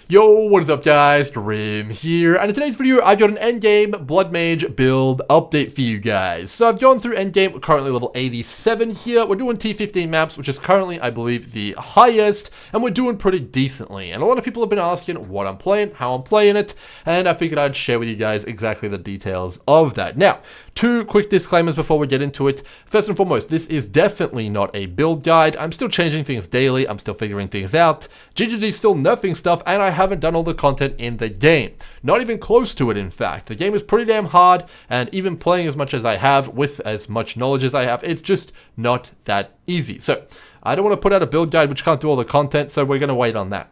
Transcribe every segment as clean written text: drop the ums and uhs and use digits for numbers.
Yo, what is up guys, Grim here, and in today's video I've got an Endgame Bloodmage build update for you guys. So I've gone through Endgame, we're currently level 87 here, we're doing T15 maps, which is currently, I believe, the highest, and we're doing pretty decently. And a lot of people have been asking what I'm playing, how I'm playing it, and I figured I'd share with you guys exactly the details of that. Now, two quick disclaimers before we get into it. First and foremost, this is definitely not a build guide. I'm still changing things daily, I'm still figuring things out. GGG's still nerfing stuff, and I haven't done all the content in the game. Not even close to it, in fact. The game is pretty damn hard, and even playing as much as I have, with as much knowledge as I have, it's just not that easy. So, I don't want to put out a build guide which can't do all the content, so we're going to wait on that.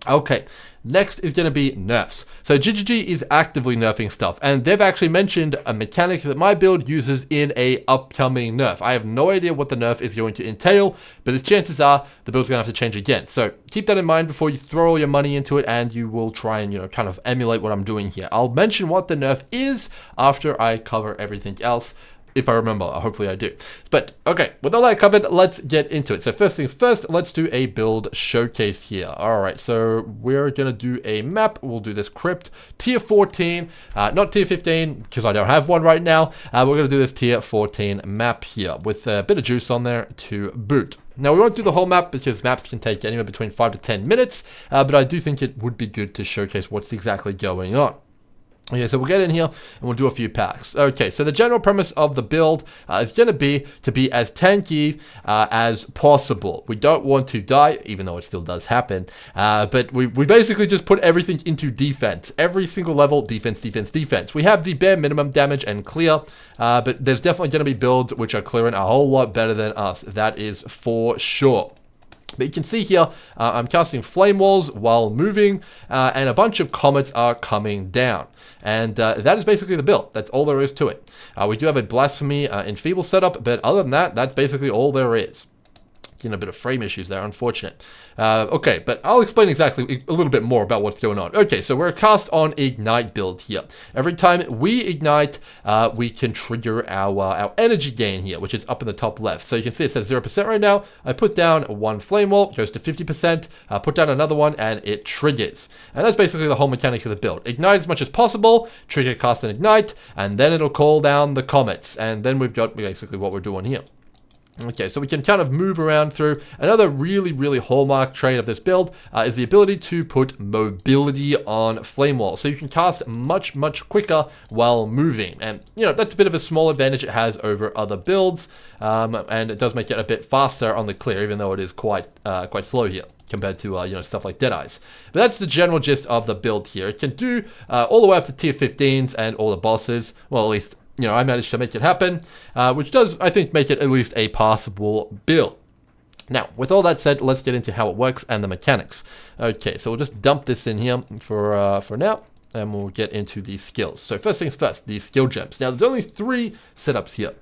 Okay, next is going to be nerfs. So GGG is actively nerfing stuff, and they've actually mentioned a mechanic that my build uses in a upcoming nerf. I have no idea what the nerf is going to entail, but its chances are the build's going to have to change again. So keep that in mind before you throw all your money into it, and you will try and, kind of emulate what I'm doing here. I'll mention what the nerf is after I cover everything else. If I remember, hopefully I do. But, okay, with all that covered, let's get into it. So first things first, let's do a build showcase here. Alright, so we're going to do a map. We'll do this crypt. Tier 14, not tier 15, because I don't have one right now. We're going to do this tier 14 map here, with a bit of juice on there to boot. Now, we won't do the whole map, because maps can take anywhere between 5 to 10 minutes, but I do think it would be good to showcase what's exactly going on. Okay, so we'll get in here and we'll do a few packs. Okay, so the general premise of the build is going to be as tanky as possible. We don't want to die, even though it still does happen. But we basically just put everything into defense. Every single level, defense, defense, defense. We have the bare minimum damage and clear, but there's definitely going to be builds which are clearing a whole lot better than us. That is for sure. But you can see here, I'm casting flame walls while moving, and a bunch of comets are coming down. And that is basically the build. That's all there is to it. We do have a blasphemy enfeeble setup, but other than that, that's basically all there is. A bit of frame issues there, unfortunate. Okay, but I'll explain exactly a little bit more about what's going on. Okay, so we're a cast on ignite build here. Every time we ignite, we can trigger our energy gain here, which is up in the top left. So you can see it says 0% right now. I put down one flame wall, goes to 50%, put down another one, and it triggers. And that's basically the whole mechanic of the build. Ignite as much as possible, trigger, cast, and ignite, and then it'll call down the comets. And then we've got basically what we're doing here. Okay, so we can kind of move around through. Another really hallmark trait of this build is the ability to put mobility on flame walls. So you can cast much quicker while moving. And, that's a bit of a small advantage it has over other builds. And it does make it a bit faster on the clear, even though it is quite slow here compared to, stuff like Deadeyes. But that's the general gist of the build here. It can do all the way up to tier 15s and all the bosses. Well, at least, I managed to make it happen, which does, I think, make it at least a passable build. Now, with all that said, let's get into how it works and the mechanics. Okay, so we'll just dump this in here for now, and we'll get into the skills. So first things first, the skill gems. Now, there's only 3 setups here.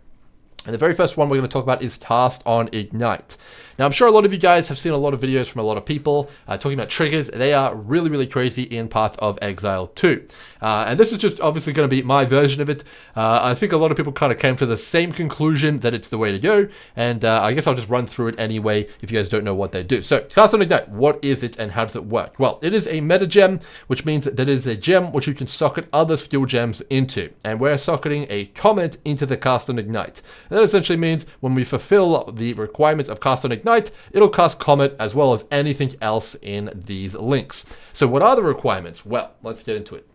And the very first one we're going to talk about is Cast on Ignite. Now, I'm sure a lot of you guys have seen a lot of videos from a lot of people talking about triggers. They are really crazy in Path of Exile 2. And this is just obviously going to be my version of it. I think a lot of people kind of came to the same conclusion that it's the way to go. And I guess I'll just run through it anyway if you guys don't know what they do. So, Cast on Ignite, what is it and how does it work? Well, it is a meta gem, which means that it is a gem which you can socket other skill gems into. And we're socketing a comet into the Cast on Ignite. And that essentially means when we fulfill the requirements of Cast on Ignite, it'll cast Comet as well as anything else in these links. So what are the requirements? Well, let's get into it.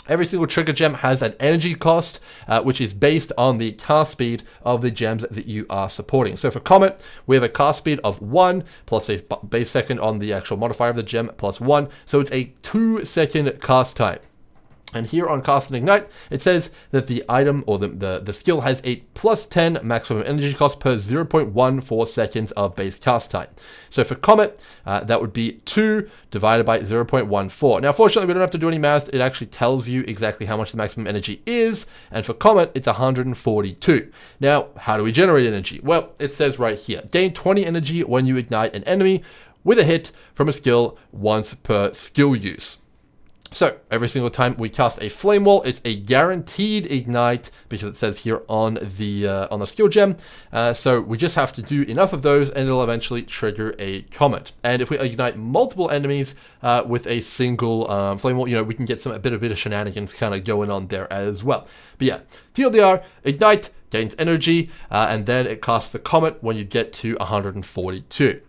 Every single trigger gem has an energy cost, which is based on the cast speed of the gems that you are supporting. So for Comet, we have a cast speed of 1, plus a base second on the actual modifier of the gem, plus 1. So it's a 2-second cast time. And here on Cast and Ignite, it says that the item or the skill has a plus 10 maximum energy cost per 0.14 seconds of base cast time. So for Comet, that would be 2 divided by 0.14. Now, fortunately, we don't have to do any math. It actually tells you exactly how much the maximum energy is. And for Comet, it's 142. Now, how do we generate energy? Well, it says right here, gain 20 energy when you ignite an enemy with a hit from a skill once per skill use. So every single time we cast a flame wall, it's a guaranteed ignite because it says here on the skill gem. So we just have to do enough of those, and it'll eventually trigger a comet. And if we ignite multiple enemies with a single flame wall, we can get a bit of shenanigans kind of going on there as well. But yeah, TLDR, ignite gains energy, and then it casts the comet when you get to 142.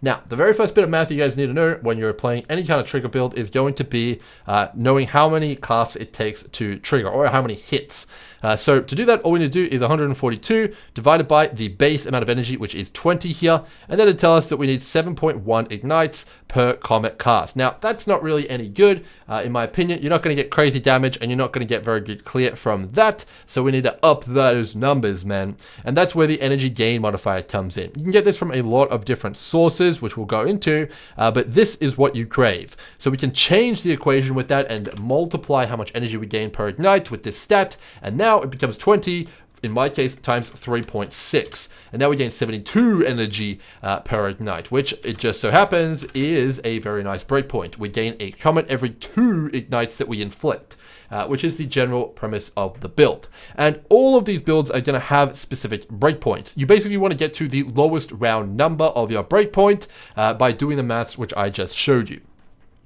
Now, the very first bit of math you guys need to know when you're playing any kind of trigger build is going to be knowing how many casts it takes to trigger, or how many hits. So to do that, all we need to do is 142 divided by the base amount of energy, which is 20 here, and then it tells us that we need 7.1 ignites per comet cast. Now, that's not really any good, in my opinion. You're not going to get crazy damage, and you're not going to get very good clear from that, so we need to up those numbers, man. And that's where the energy gain modifier comes in. You can get this from a lot of different sources, which we'll go into, but this is what you crave. So we can change the equation with that and multiply how much energy we gain per ignite with this stat, and now it becomes 20, in my case, times 3.6. And now we gain 72 energy per ignite, which it just so happens is a very nice breakpoint. We gain a comet every 2 ignites that we inflict. Which is the general premise of the build. And all of these builds are going to have specific breakpoints. You basically want to get to the lowest round number of your breakpoint by doing the maths which I just showed you.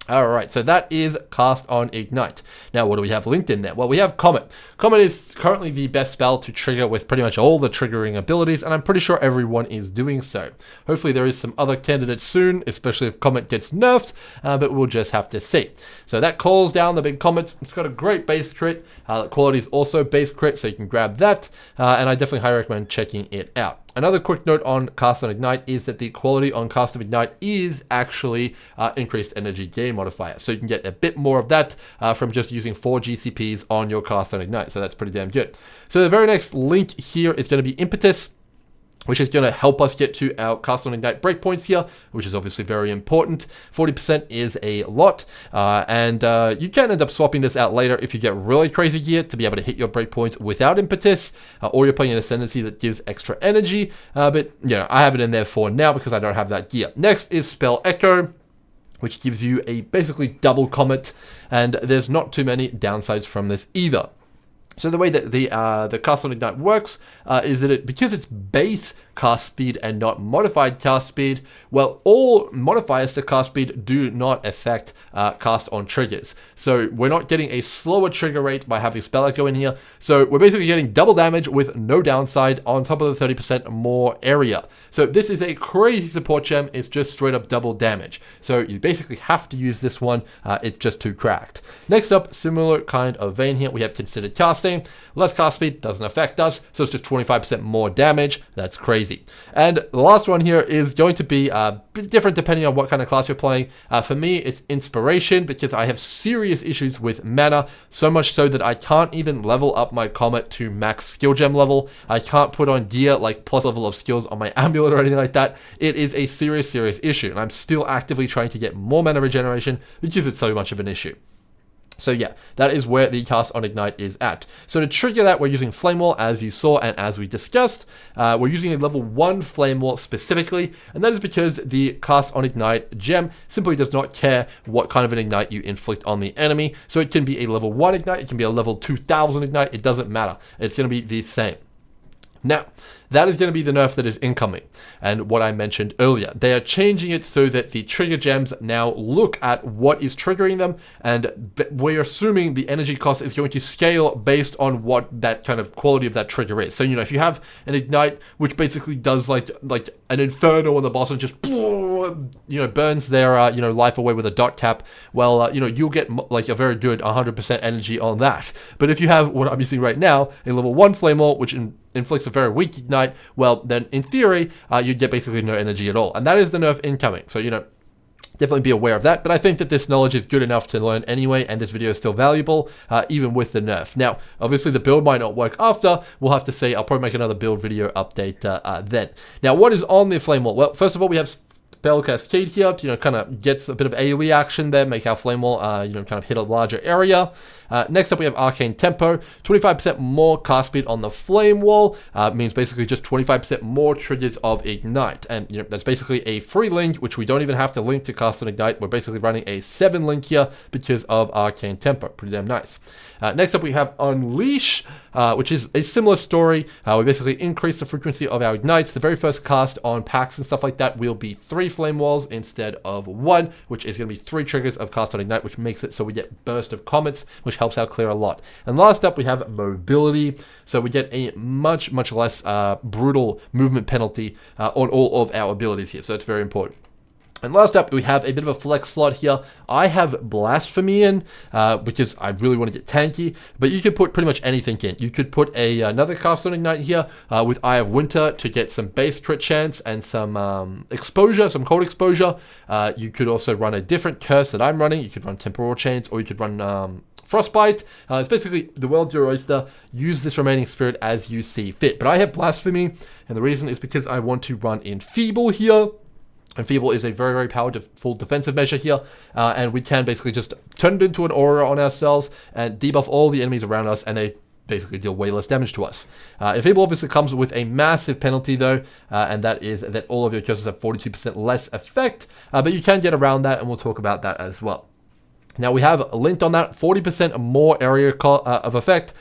Alright, so that is cast on ignite. Now, what do we have linked in there? Well, we have Comet. Comet is currently the best spell to trigger with pretty much all the triggering abilities, and I'm pretty sure everyone is doing so. Hopefully there is some other candidates soon, especially if Comet gets nerfed, but we'll just have to see. So that calls down the big comets. It's got a great base crit. The quality is also base crit, so you can grab that, and I definitely highly recommend checking it out. Another quick note on Cast on Ignite is that the quality on Cast of Ignite is actually increased energy gain modifier. So you can get a bit more of that from just using 4 GCPs on your Cast on Ignite. So that's pretty damn good. So the very next link here is going to be Impetus, which is going to help us get to our Cast on Ignite breakpoints here, which is obviously very important. 40% is a lot, and you can end up swapping this out later if you get really crazy gear to be able to hit your breakpoints without Impetus, or you're playing an Ascendancy that gives extra energy, but I have it in there for now because I don't have that gear. Next is Spell Echo, which gives you a basically double comet, and there's not too many downsides from this either. So the way that the Cast on Ignite works is that because it's base cast speed and not modified cast speed, well, all modifiers to cast speed do not affect cast on triggers. So we're not getting a slower trigger rate by having Spell Echo in here. So we're basically getting double damage with no downside on top of the 30% more area. So this is a crazy support gem. It's just straight up double damage. So you basically have to use this one. It's just too cracked. Next up, similar kind of vein here, we have Considered Casting. Less cast speed doesn't affect us, so it's just 25% more damage. That's crazy. And the last one here is going to be a bit different depending on what kind of class you're playing. For me, it's Inspiration because I have serious issues with mana, so much so that I can't even level up my Comet to max skill gem level. I can't put on gear like plus level of skills on my amulet or anything like that. It is a serious issue, and I'm still actively trying to get more mana regeneration because it's so much of an issue. So yeah, that is where the Cast on Ignite is at. So to trigger that, we're using Flame Wall, as you saw and as we discussed. We're using a level 1 Flame Wall specifically, and that is because the Cast on Ignite gem simply does not care what kind of an Ignite you inflict on the enemy. So it can be a level 1 Ignite, it can be a level 2000 Ignite, it doesn't matter. It's going to be the same. Now, that is going to be the nerf that is incoming, and what I mentioned earlier. They are changing it so that the trigger gems now look at what is triggering them, and we're assuming the energy cost is going to scale based on what that kind of quality of that trigger is. So, if you have an Ignite, which basically does like an Inferno on the boss and just, burns their, life away with a dot cap, well, you'll get like a very good 100% energy on that. But if you have what I'm using right now, a level 1 Flame Wall, which inflicts a very weak Ignite, well, then in theory, you'd get basically no energy at all. And that is the nerf incoming. So, definitely be aware of that. But I think that this knowledge is good enough to learn anyway, and this video is still valuable, even with the nerf. Now, obviously, the build might not work after. We'll have to see. I'll probably make another build video update then. Now, what is on the Flame Wall? Well, first of all, we have spell cascade here to, kind of gets a bit of AoE action there, make our flame wall, kind of hit a larger area. Next up, we have Arcane Tempo, 25% more cast speed on the flame wall, means basically just 25% more triggers of Ignite. And, that's basically a free link, which we don't even have to link to cast an Ignite. We're basically running a 7 link here because of Arcane Tempo. Pretty damn nice. Next up, we have Unleash, which is a similar story. We basically increase the frequency of our Ignites. The very first cast on packs and stuff like that will be 3 flame walls instead of 1, which is going to be 3 triggers of cast on Ignite, which makes it so we get Burst of Comets, which helps out clear a lot. And last up, we have Mobility. So we get a much less brutal movement penalty on all of our abilities here. So it's very important. And last up, we have a bit of a flex slot here. I have Blasphemy in because I really want to get tanky, but you could put pretty much anything in. You could put another cast on Ignite here with Eye of Winter to get some base crit chance and some exposure, some cold exposure. You could also run a different curse that I'm running. You could run Temporal Chains, or you could run Frostbite. It's basically the world's your oyster. Use this remaining spirit as you see fit. But I have Blasphemy, and the reason is because I want to run Enfeeble here. Enfeeble is a very powerful defensive measure here, and we can basically just turn it into an aura on ourselves and debuff all the enemies around us, and they basically deal way less damage to us. Enfeeble obviously comes with a massive penalty though, and that is that all of your curses have 42% less effect, but you can get around that, and we'll talk about that as well. Now we have linked on that 40% more area of effect.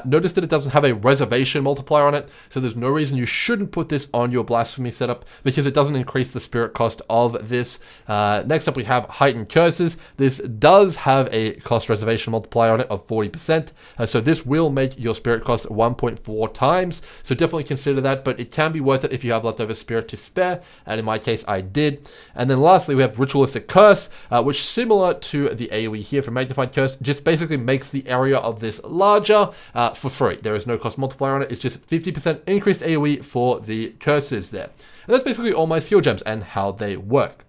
Notice that it doesn't have a reservation multiplier on it, so there's no reason you shouldn't put this on your Blasphemy setup because it doesn't increase the spirit cost of this. Next up, we have Heightened Curses. This does have a cost reservation multiplier on it of 40%, so this will make your spirit cost 1.4 times, so definitely consider that, but it can be worth it if you have leftover spirit to spare, and in my case, I did. And then lastly, we have Ritualistic Curse, which similar to the AoE here for Magnified Curse, just basically makes the area of this larger, for free. There is no cost multiplier on it. It's just 50% increased AoE for the curses there. And that's basically all my skill gems and how they work.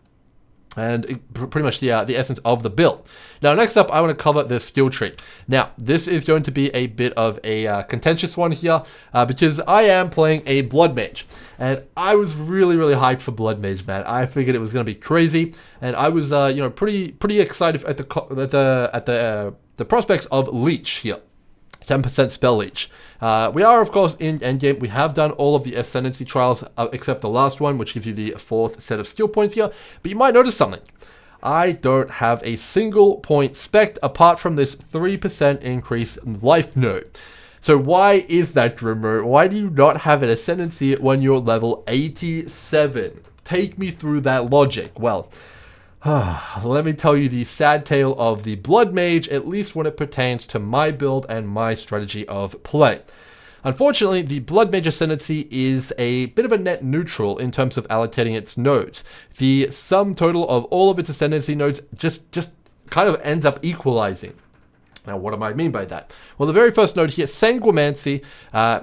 And pretty much the essence of the build. Now, next up, I want to cover the skill tree. Now, this is going to be a bit of a contentious one here because I am playing a Bloodmage. And I was really hyped for Bloodmage, man. I figured it was going to be crazy. And I was, pretty excited at the prospects of Leech here. 10% spell leech. We are, of course, in Endgame. We have done all of the Ascendancy trials, except the last one, which gives you the 4th set of skill points here. But you might notice something. I don't have a single point spec apart from this 3% increase in life node. So why is that, Grimro? Why do you not have an Ascendancy when you're level 87? Take me through that logic. Well, let me tell you the sad tale of the Bloodmage, at least when it pertains to my build and my strategy of play. Unfortunately, the Bloodmage Ascendancy is a bit of a net neutral in terms of allocating its nodes. The sum total of all of its Ascendancy nodes just kind of ends up equalizing. Now, what do I mean by that? Well, the very first node here, Sanguimancy,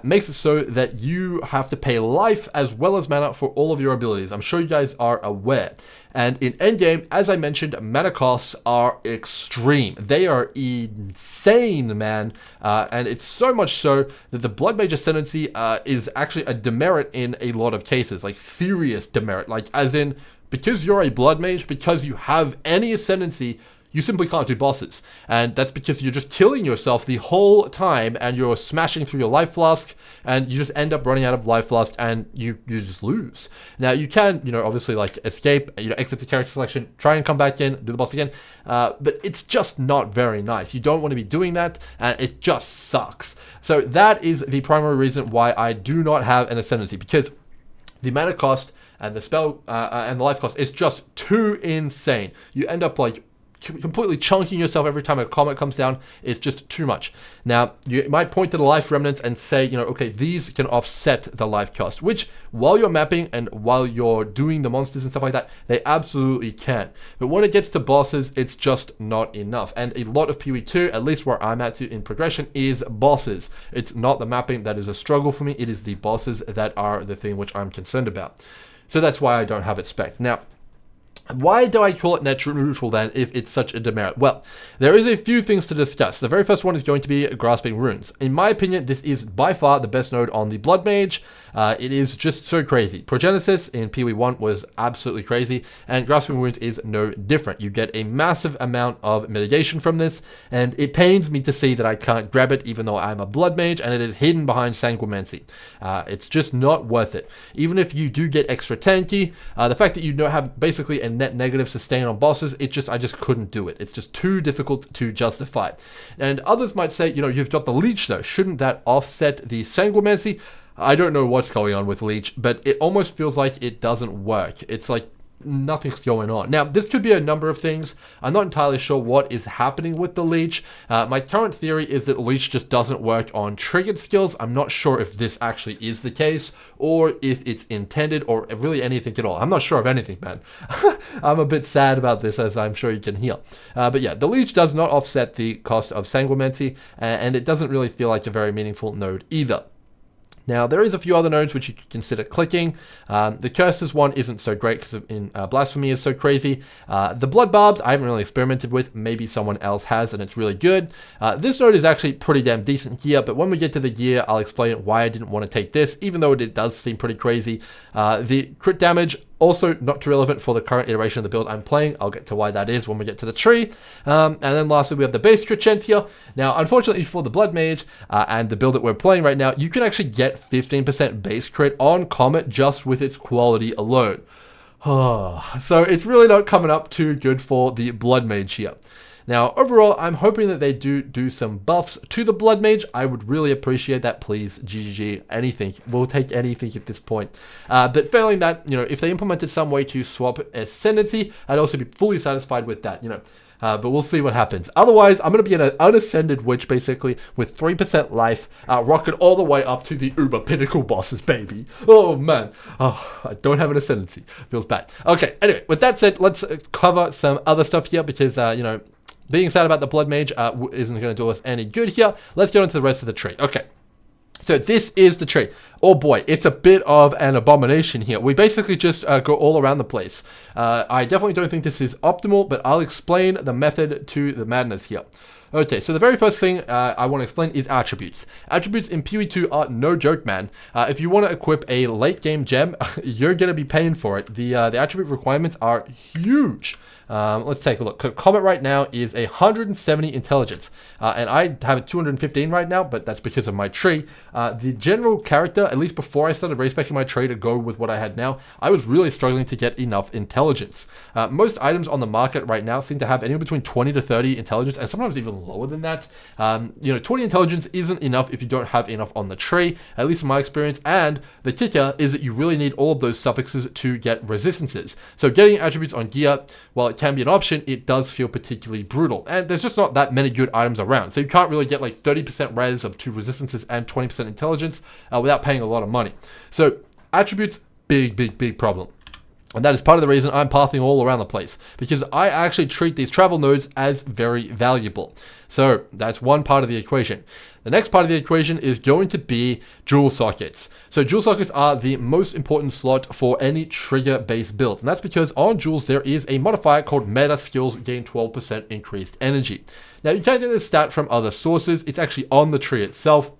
makes it so that you have to pay life as well as mana for all of your abilities. I'm sure you guys are aware. And in Endgame, as I mentioned, mana costs are extreme. They are insane, man. And it's so much so that the Bloodmage Ascendancy is actually a demerit in a lot of cases, like serious demerit. Like, as in, because you're a Bloodmage, because you have any Ascendancy, you simply can't do bosses. And that's because you're just killing yourself the whole time and you're smashing through your life flask and you just end up running out of life flask and you just lose. Now you can, obviously like escape, exit the character selection, try and come back in, do the boss again. But it's just not very nice. You don't want to be doing that and it just sucks. So that is the primary reason why I do not have an Ascendancy, because the mana cost and the spell and the life cost is just too insane. You end up like completely chunking yourself every time a comet comes down. It's just too much. Now, you might point to the life remnants and say, okay, these can offset the life cost, which while you're mapping and while you're doing the monsters and stuff like that, they absolutely can. But when it gets to bosses, it's just not enough. And a lot of PoE2, at least where I'm at in progression, is bosses. It's not the mapping that is a struggle for me. It is the bosses that are the thing which I'm concerned about. So that's why I don't have it spec. Now, Why do I call it net neutral then if it's such a demerit? Well, there is a few things to discuss. The very first one is going to be Grasping Runes. In my opinion, this is by far the best node on the Bloodmage. It is just so crazy. Progenesis in PoE1 was absolutely crazy, and Grasping Runes is no different. You get a massive amount of mitigation from this, and it pains me to see that I can't grab it even though I'm a Bloodmage, and it is hidden behind Sanguimancy. It's just not worth it. Even if you do get extra tanky, the fact that you don't have basically a net negative sustain on bosses, I just couldn't do it. It's just too difficult to justify. And others might say, you've got the Leech though. Shouldn't that offset the Sanguimancy? I don't know what's going on with Leech, but it almost feels like it doesn't work. It's like nothing's going on. Now, this could be a number of things. I'm not entirely sure what is happening with the Leech. My current theory is that Leech just doesn't work on triggered skills. I'm not sure if this actually is the case, or if it's intended, or really anything at all. I'm not sure of anything, man. I'm a bit sad about this, as I'm sure you can hear. But yeah, the Leech does not offset the cost of Sanguimancy, and it doesn't really feel like a very meaningful node either. Now, there is a few other nodes which you could consider clicking. The Curses one isn't so great because Blasphemy is so crazy. The Blood Barbs I haven't really experimented with. Maybe someone else has and it's really good. This node is actually pretty damn decent here, but when we get to the gear, I'll explain why I didn't want to take this, even though it does seem pretty crazy. The crit damage, also not too relevant for the current iteration of the build I'm playing. I'll get to why that is when we get to the tree. And then lastly, we have the base crit chance here. Now, unfortunately for the Blood Mage and the build that we're playing right now, you can actually get 15% base crit on Comet just with its quality alone. So it's really not coming up too good for the Blood Mage here. Now, overall, I'm hoping that they do some buffs to the Blood Mage. I would really appreciate that, please. GGG, anything. We'll take anything at this point. But failing that, if they implemented some way to swap Ascendancy, I'd also be fully satisfied with that, but we'll see what happens. Otherwise, I'm going to be an unascended witch, basically, with 3% life, rocket all the way up to the uber pinnacle bosses, baby. Oh, man. Oh, I don't have an ascendancy. Feels bad. Okay, anyway, with that said, let's cover some other stuff here, because, being sad about the Blood Mage isn't going to do us any good here. Let's get on to the rest of the tree. Okay. So this is the tree. Oh boy, it's a bit of an abomination here. We basically just go all around the place. I definitely don't think this is optimal, but I'll explain the method to the madness here. Okay, so the very first thing I want to explain is attributes. Attributes in PoE2 are no joke, man. If you want to equip a late game gem, you're going to be paying for it. The attribute requirements are huge. Let's take a look. Comet right now is 170 intelligence, and I have it 215 right now, but that's because of my tree. The general character, at least before I started respecing my tree to go with what I had now, I was really struggling to get enough intelligence. Most items on the market right now seem to have anywhere between 20 to 30 intelligence, and sometimes even lower than that. 20 intelligence isn't enough if you don't have enough on the tree, at least in my experience, and the kicker is that you really need all of those suffixes to get resistances. So getting attributes on gear, while it can be an option, it does feel particularly brutal, and there's just not that many good items around, so you can't really get like 30% res of 2 resistances and 20% intelligence without paying a lot of money. So attributes, big problem. And that is part of the reason I'm pathing all around the place, because I actually treat these travel nodes as very valuable. So that's one part of the equation. The next part of the equation is going to be jewel sockets. So jewel sockets are the most important slot for any trigger-based build. And that's because on jewels there is a modifier called meta skills gain 12% increased energy. Now you can get this stat from other sources. It's actually on the tree itself.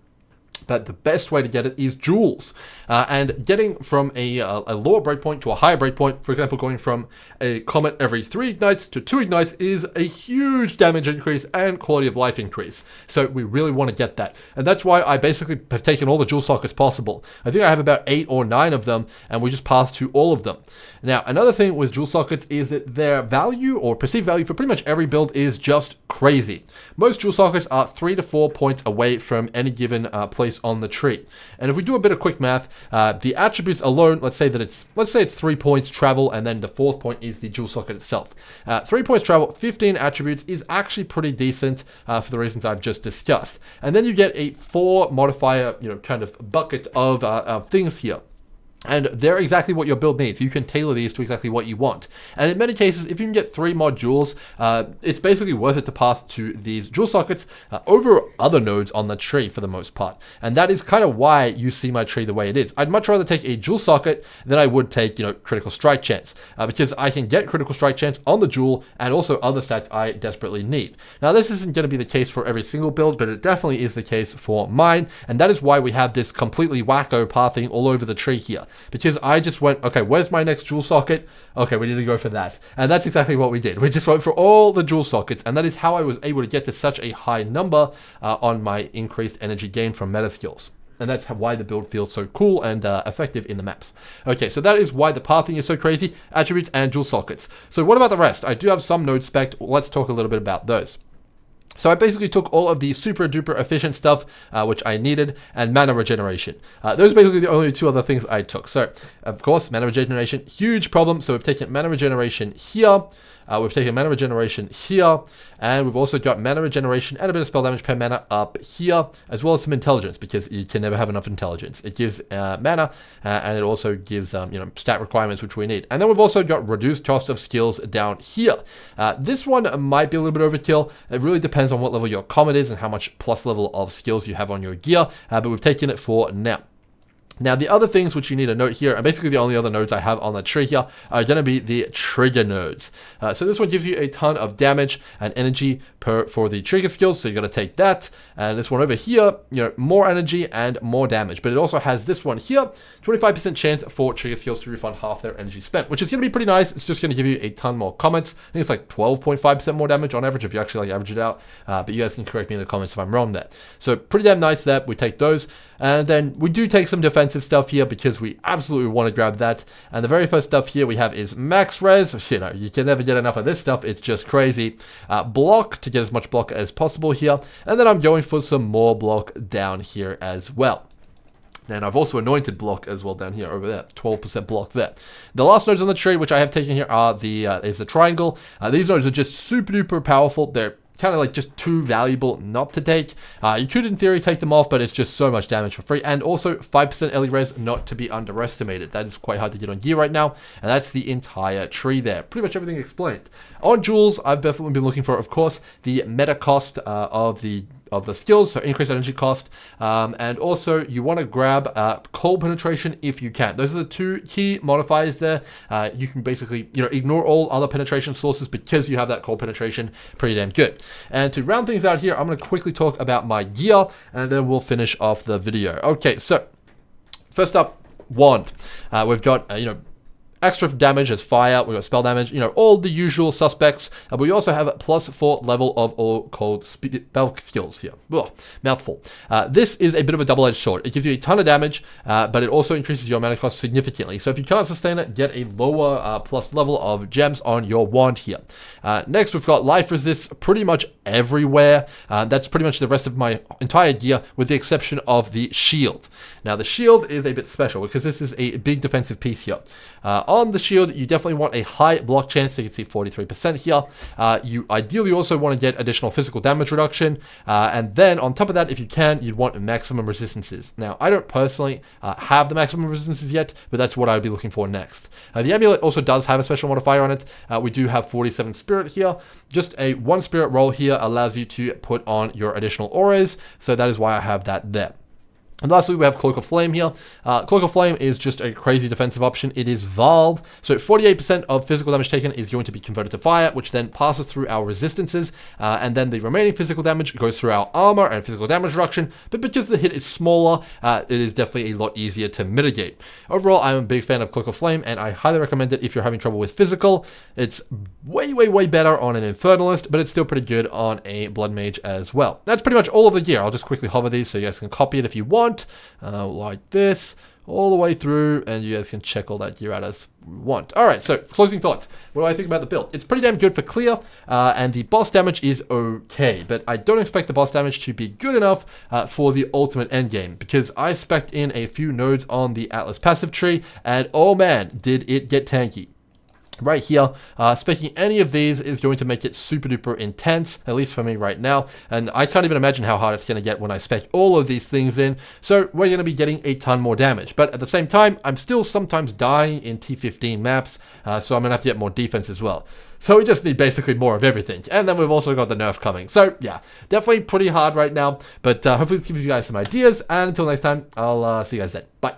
But the best way to get it is jewels. And getting from a lower breakpoint to a higher breakpoint, for example, going from a comet every 3 ignites to 2 ignites is a huge damage increase and quality of life increase. So we really want to get that. And that's why I basically have taken all the jewel sockets possible. I think I have about 8 or 9 of them, and we just pass to all of them. Now, another thing with jewel sockets is that their value or perceived value for pretty much every build is just crazy. Most jewel sockets are 3 to 4 points away from any given place on the tree. And if we do a bit of quick math, the attributes alone, let's say it's 3 points travel, and then the 4th point is the jewel socket itself. 3 points travel, 15 attributes is actually pretty decent for the reasons I've just discussed. And then you get a 4 modifier, kind of bucket of things here. And they're exactly what your build needs. You can tailor these to exactly what you want. And in many cases, if you can get 3 mod jewels, it's basically worth it to path to these jewel sockets over other nodes on the tree for the most part. And that is kind of why you see my tree the way it is. I'd much rather take a jewel socket than I would take, critical strike chance, because I can get critical strike chance on the jewel and also other stats I desperately need. Now, this isn't going to be the case for every single build, but it definitely is the case for mine. And that is why we have this completely wacko pathing all over the tree here. Because I just went, okay, where's my next jewel socket? Okay, we need to go for that. And that's exactly what we did. We just went for all the jewel sockets, and that is how I was able to get to such a high number on my increased energy gain from meta skills. And that's why the build feels so cool and effective in the maps. Okay, so that is why the pathing is so crazy, attributes and jewel sockets. So what about the rest? I do have some node spec. Let's talk a little bit about those. So I basically took all of the super duper efficient stuff, which I needed, and mana regeneration. Those are basically the only 2 other things I took. So, of course, mana regeneration, huge problem. So we've taken mana regeneration here. We've taken mana regeneration here, and we've also got mana regeneration and a bit of spell damage per mana up here, as well as some intelligence, because you can never have enough intelligence. It gives mana, and it also gives stat requirements, which we need. And then we've also got reduced cost of skills down here. This one might be a little bit overkill. It really depends on what level your comet is and how much plus level of skills you have on your gear, but we've taken it for now. Now, the other things which you need to note here, and basically the only other nodes I have on the tree here, are going to be the trigger nodes. So this one gives you a ton of damage and energy for the trigger skills, so you got to take that. And this one over here, more energy and more damage. But it also has this one here, 25% chance for trigger skills to refund half their energy spent, which is going to be pretty nice. It's just going to give you a ton more comments. I think it's like 12.5% more damage on average if you actually average it out. But you guys can correct me in the comments if I'm wrong there. So pretty damn nice that we take those. And then we do take some defensive stuff here because we absolutely want to grab that. And the very first stuff here we have is max res. You can never get enough of this stuff. It's just crazy. Block to get as much block as possible here. And then I'm going for some more block down here as well. And I've also anointed block as well down here over there, 12% block there. The last nodes on the tree, which I have taken here, are is the triangle. These nodes are just super duper powerful. They're kind of like just too valuable not to take. You could in theory take them off, but it's just so much damage for free. And also 5% LE res, not to be underestimated. That is quite hard to get on gear right now. And that's the entire tree there. Pretty much everything explained. On jewels, I've definitely been looking for, of course, the meta cost of the skills, so increased energy cost, and also you want to grab cold penetration if you can. Those are the 2 key modifiers there. You can basically ignore all other penetration sources because you have that cold penetration. Pretty damn good. And to round things out here, I'm going to quickly talk about my gear, and then we'll finish off the video. Okay, so first up, wand. We've got extra damage as fire, we've got spell damage, all the usual suspects. But we also have a +4 level of all cold spell skills here. Ugh, mouthful. This is a bit of a double-edged sword. It gives you a ton of damage, but it also increases your mana cost significantly. So if you can't sustain it, get a lower plus level of gems on your wand here. Next, we've got life resist pretty much everywhere. That's pretty much the rest of my entire gear, with the exception of the shield. Now, the shield is a bit special because this is a big defensive piece here. On the shield, you definitely want a high block chance. So you can see 43% here. You ideally also want to get additional physical damage reduction. And then on top of that, if you can, you'd want maximum resistances. Now, I don't personally have the maximum resistances yet, but that's what I would be looking for next. The amulet also does have a special modifier on it. We do have 47 spirit here. Just a 1 spirit roll here allows you to put on your additional auras. So that is why I have that there. And lastly, we have Cloak of Flame here. Cloak of Flame is just a crazy defensive option. It is Vald. So 48% of physical damage taken is going to be converted to fire, which then passes through our resistances. And then the remaining physical damage goes through our armor and physical damage reduction. But because the hit is smaller, it is definitely a lot easier to mitigate. Overall, I'm a big fan of Cloak of Flame, and I highly recommend it if you're having trouble with physical. It's way, way, way better on an Infernalist, but it's still pretty good on a Bloodmage as well. That's pretty much all of the gear. I'll just quickly hover these so you guys can copy it if you want. Like this, all the way through, and you guys can check all that gear out as you want. Alright, so closing thoughts. What do I think about the build? It's pretty damn good for clear, and the boss damage is okay, but I don't expect the boss damage to be good enough for the ultimate endgame, because I spec'd in a few nodes on the Atlas passive tree, and oh man, did it get tanky. right here. Specking any of these is going to make it super duper intense, at least for me right now, and I can't even imagine how hard it's going to get when I spec all of these things in, so we're going to be getting a ton more damage. But at the same time, I'm still sometimes dying in T15 maps, so I'm going to have to get more defense as well. So we just need basically more of everything, and then we've also got the nerf coming. So yeah, definitely pretty hard right now, but hopefully this gives you guys some ideas, and until next time, I'll see you guys then. Bye.